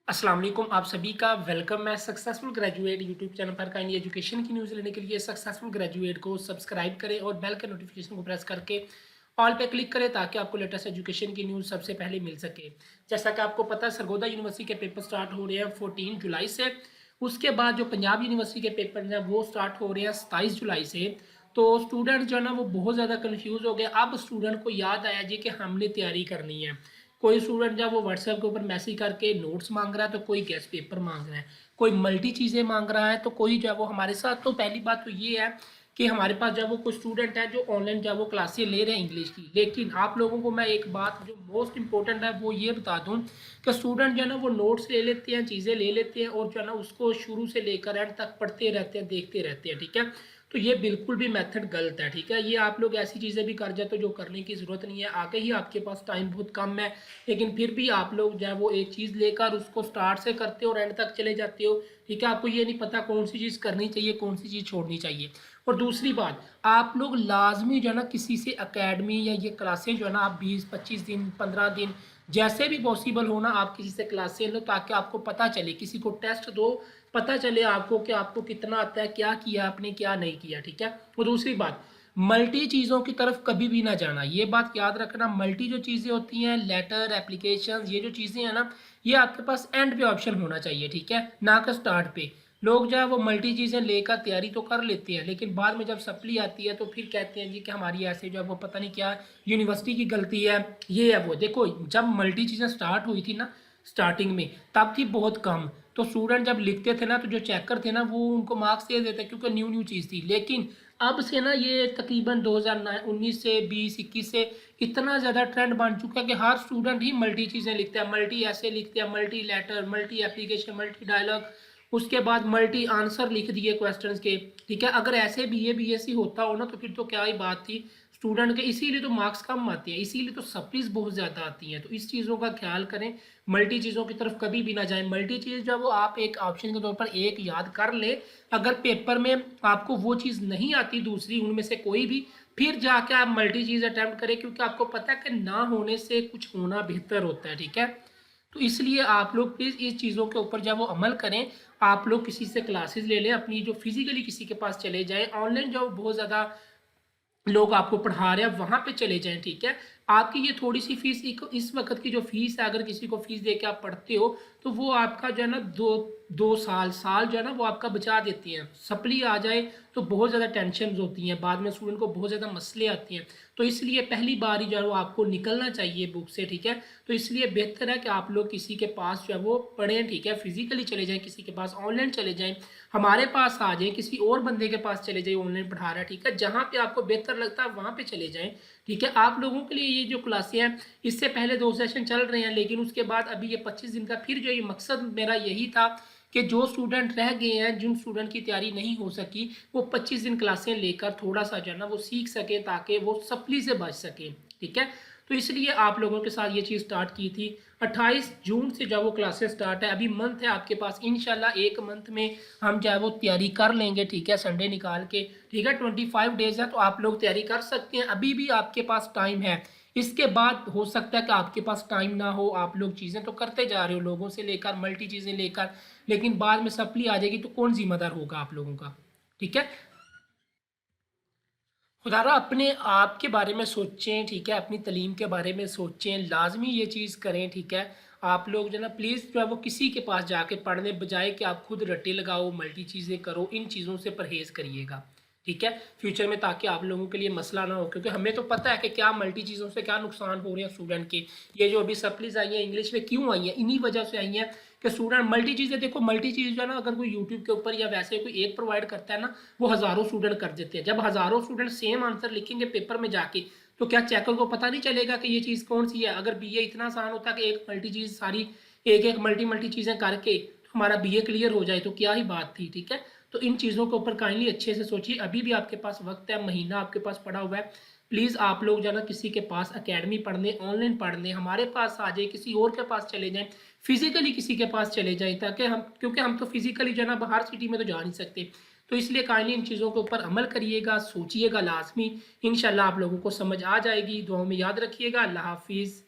अस्सलाम वालेकुम, आप सभी का वेलकम है सक्सेसफुल ग्रेजुएट यूट्यूब चैनल पर। काइंडली एजुकेशन की न्यूज़ लेने के लिए सक्सेसफुल ग्रेजुएट को सब्सक्राइब करें और बेल के नोटिफिकेशन को प्रेस करके ऑल पे क्लिक करें ताकि आपको लेटेस्ट एजुकेशन की न्यूज़ सबसे पहले मिल सके। जैसा कि आपको पता है, सरगोदा यूनिवर्सिटी के पेपर स्टार्ट हो रहे हैं 14 जुलाई से। उसके बाद जो पंजाब यूनिवर्सिटी के पेपर हैं वो स्टार्ट हो रहे हैं 27 जुलाई से। तो स्टूडेंट जो है ना वो बहुत ज़्यादा कन्फ्यूज़ हो गया। अब स्टूडेंट को याद आया जी कि हमने तैयारी करनी है। कोई स्टूडेंट जब वो व्हाट्सएप के ऊपर मैसेज करके नोट्स मांग रहा है, तो कोई गेस्ट पेपर मांग रहा है, कोई मल्टी चीज़ें मांग रहा है, तो कोई जो है वो हमारे साथ। तो पहली बात तो ये है कि हमारे पास जो है वो कुछ स्टूडेंट हैं जो ऑनलाइन जो है वो क्लासें ले रहे हैं इंग्लिश की। लेकिन आप लोगों को मैं एक बात जो मोस्ट इंपॉर्टेंट है वो ये बता दूं कि स्टूडेंट जो है ना वो नोट्स ले लेते हैं, चीज़ें ले लेते हैं और जो है ना उसको शुरू से लेकर एंड तक पढ़ते रहते हैं, देखते रहते हैं। ठीक है, तो ये बिल्कुल भी मेथड गलत है। ठीक है, ये आप लोग ऐसी चीज़ें भी कर जाते हो जो करने की ज़रूरत नहीं है। आगे ही आपके पास टाइम बहुत कम है, लेकिन फिर भी आप लोग जो है वो एक चीज़ लेकर उसको स्टार्ट से करते हो और एंड तक चले जाते हो। ठीक है, आपको ये नहीं पता कौन सी चीज़ करनी चाहिए, कौन सी चीज़ छोड़नी चाहिए। और दूसरी बात, आप लोग लाजमी जो है ना किसी से अकेडमी या ये क्लासें जो है ना आप 20-25 दिन 15 दिन जैसे भी पॉसिबल हो ना आप किसी से क्लासें लो, ताकि आपको पता चले, किसी को टेस्ट दो, पता चले आपको कि आपको कितना आता है, क्या किया आपने, क्या नहीं किया। ठीक है, और दूसरी बात, मल्टी चीज़ों की तरफ कभी भी ना जाना। ये बात याद रखना, मल्टी जो चीज़ें होती हैं, लेटर, एप्लीकेशन, ये जो चीज़ें हैं ना, ये आपके पास एंड पे ऑप्शन होना चाहिए। ठीक है, ना कि स्टार्ट पे। लोग जो है वो मल्टी चीज़ें लेकर तैयारी तो कर लेते हैं, लेकिन बाद में जब सप्ली आती है तो फिर कहते हैं जी कि हमारी ऐसे जो है वो पता नहीं क्या यूनिवर्सिटी की गलती है, ये है वो। देखो, जब मल्टी चीज़ें स्टार्ट हुई थी ना स्टार्टिंग में, तब थी बहुत कम। तो स्टूडेंट जब लिखते थे ना तो जो चेकर थे ना वो उनको मार्क्स दे देते, क्योंकि न्यू न्यू चीज़ थी। लेकिन अब से ना ये तकरीबन 2019 से 20-21 से इतना ज़्यादा ट्रेंड बन चुका है कि हर स्टूडेंट ही मल्टी चीज़ें लिखता है, मल्टी ऐसे लिखते हैं, multi letter, multi application, multi dialogue, उसके बाद मल्टी आंसर लिख दिए क्वेश्चंस के। ठीक है, अगर ऐसे बीएससी होता हो ना तो फिर तो क्या ही बात थी स्टूडेंट के। इसीलिए तो मार्क्स कम आते हैं, इसीलिए तो सप्लीज बहुत ज़्यादा आती हैं। तो इस चीज़ों का ख्याल करें, मल्टी चीज़ों की तरफ कभी भी ना जाएं। मल्टी चीज़ जो है वो आप एक ऑप्शन के तौर पर एक याद कर ले। अगर पेपर में आपको वो चीज़ नहीं आती, दूसरी उनमें से कोई भी, फिर जाके आप मल्टी चीज़ अटैम्प्ट करें, क्योंकि आपको पता है कि ना होने से कुछ होना बेहतर होता है। ठीक है, तो इसलिए आप लोग प्लीज़ इस चीज़ों के ऊपर जब वो अमल करें। आप लोग किसी से क्लासेस ले लें, अपनी जो फिजिकली किसी के पास चले जाएं। ऑनलाइन जो बहुत ज़्यादा लोग आपको पढ़ा रहे हैं वहाँ पे चले जाएं। ठीक है, आपकी ये थोड़ी सी फीस, इस वक्त की जो फीस है, अगर किसी को फीस दे के आप पढ़ते हो तो वो आपका जो है ना दो दो साल साल जो है ना वो आपका बचा देती हैं। सप्ली आ जाए तो बहुत ज़्यादा टेंशन होती हैं, बाद में स्टूडेंट को बहुत ज़्यादा मसले आती हैं। तो इसलिए पहली बार ही जो है वो आपको निकलना चाहिए बुक से। ठीक है, तो इसलिए बेहतर है कि आप लोग किसी के पास जो है वो पढ़ें। ठीक है, फिजिकली चले जाएं किसी के पास, ऑनलाइन चले जाएं, हमारे पास आ जाएं, किसी और बंदे के पास चले जाएं ऑनलाइन पढ़ा रहा है। ठीक है, जहाँ पे आपको बेहतर लगता है वहाँ पे चले जाएं। ठीक है, आप लोगों के लिए ये जो क्लासें हैं, इससे पहले 2 सेशन चल रहे हैं, लेकिन उसके बाद अभी ये 25 दिन का फिर जो ये मकसद मेरा यही था कि जो स्टूडेंट रह गए हैं, जिन स्टूडेंट की तैयारी नहीं हो सकी, वो 25 दिन क्लासें लेकर थोड़ा सा जो है ना वो सीख सके, ताकि वो सप्ली से बच सके। ठीक है, तो इसलिए आप लोगों के साथ ये चीज़ स्टार्ट की थी। 28 जून से जब वो क्लासेस स्टार्ट है, अभी मंथ है आपके पास, इंशाल्लाह एक मंथ में हम जो है वो तैयारी कर लेंगे। ठीक है, संडे निकाल के। ठीक है, 25 डेज है तो आप लोग तैयारी कर सकते हैं, अभी भी आपके पास टाइम है। इसके बाद हो सकता है कि आपके पास टाइम ना हो, आप लोग चीज़ें तो करते जा रहे हो लोगों से लेकर, मल्टी चीज़ें लेकर, लेकिन बाद में सप्ली आ जाएगी तो कौन जिम्मेदार होगा आप लोगों का। ठीक है, खुदारा अपने आप के बारे में सोचें। ठीक है, अपनी तालीम के बारे में सोचें, लाजमी ये चीज़ करें। ठीक है, आप लोग जो है ना प्लीज़ जो है वो किसी के पास जाके पढ़ने बजाय कि आप खुद रट्टे लगाओ, मल्टी चीज़ें करो, इन चीज़ों से परहेज़ करिएगा। ठीक है, फ्यूचर में, ताकि आप लोगों के लिए मसला ना हो, क्योंकि हमें तो पता है कि क्या मल्टी चीज़ों से क्या नुकसान हो रहे हैं स्टूडेंट के। ये जो अभी सप्लीज आई हैं इंग्लिश में क्यों आई हैं, इन्हीं वजह से आई हैं कि स्टूडेंट मल्टी चीज़ें, देखो मल्टी चीज़ जो है ना अगर कोई यूट्यूब के ऊपर या वैसे कोई एक प्रोवाइड करता है ना, वो हज़ारों स्टूडेंट कर देते हैं। जब हज़ारों स्टूडेंट सेम आंसर लिखेंगे पेपर में जाके, तो क्या चेकर को पता नहीं चलेगा कि ये चीज़ कौन सी है। अगर बीए इतना आसान होता कि एक मल्टी चीज़ सारी, एक एक मल्टी चीज़ें करके तो हमारा बीए क्लियर हो जाए तो क्या ही बात थी। ठीक है, तो इन चीज़ों के ऊपर काइंडली अच्छे से सोचिए। अभी भी आपके पास वक्त है, महीना आपके पास पड़ा हुआ है। प्लीज़ आप लोग जो है ना किसी के पास अकेडमी पढ़ने, ऑनलाइन पढ़ने हमारे पास आ जाए, किसी और के पास चले जाएं, फिजिकली किसी के पास चले जाएं, ताकि हम, क्योंकि हम तो फिजिकली जो है ना बाहर सिटी में तो जा नहीं सकते। तो इसलिए काइंडली इन चीज़ों के ऊपर अमल करिएगा, सोचिएगा लाजमी। इंशाल्लाह आप लोगों को समझ आ जाएगी। दुआओं में याद रखिएगा। अल्लाह हाफिज़।